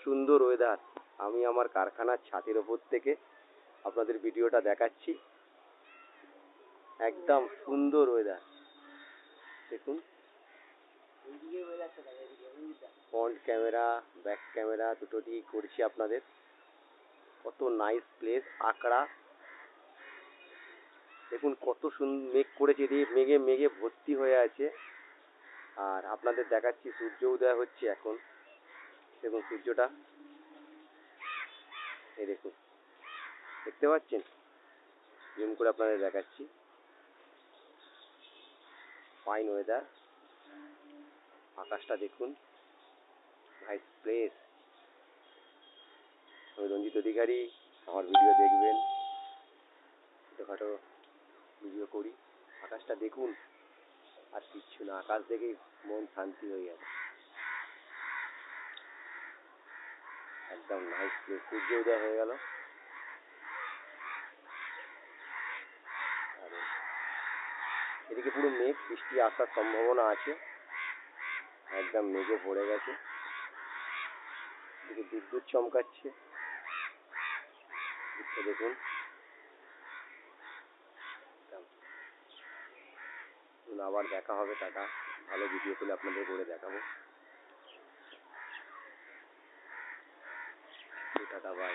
সুন্দর ওয়েদার। আমি আমার কারখানার ছাদের ওপর থেকে আপনাদের ভিডিওটা দেখাচ্ছি। একদম সুন্দর ওয়েদার দেখুন। ফ্রন্ট ক্যামেরা ব্যাক ক্যামেরা দুটো দিয়েই করছি আপনাদের। কত নাইস প্লেস আকড়া। দেখুন কত সুন্দর মেঘ করেছে, এদিকে মেঘে মেঘে ভর্তি হয়ে আছে। আর আপনাদের দেখাচ্ছি সূর্য উদয় হচ্ছে এখন। দেখুন সূর্যটা, এই দেখুন দেখতে পাচ্ছেন, জুম করে আপনাদের দেখাচ্ছি। ফাইন ওয়েদার, আকাশটা দেখুন, নাইস প্লেস। আমি রঞ্জিত অধিকারী, আমার ভিডিও দেখবেন, ছোটোখাটো ভিডিও করি। আকাশটা দেখুন, আর কিচ্ছু না, আকাশ দেখেই মন শান্তি হয়ে যাবে। একদম নাইস প্লেস। সূর্য উদয় হয়ে গেল। এদিকে পুরো মেঘ, বৃষ্টি আসার সম্ভাবনা আছে, একদম মেঘে ভরে গেছে। এদিকে বিদ্যুৎ চমকাচ্ছে, দেখুন। আবার দেখা হবে, টাটা। ভালো ভিডিও পেলে আপনাদের করে দেখাবো। Tata, by.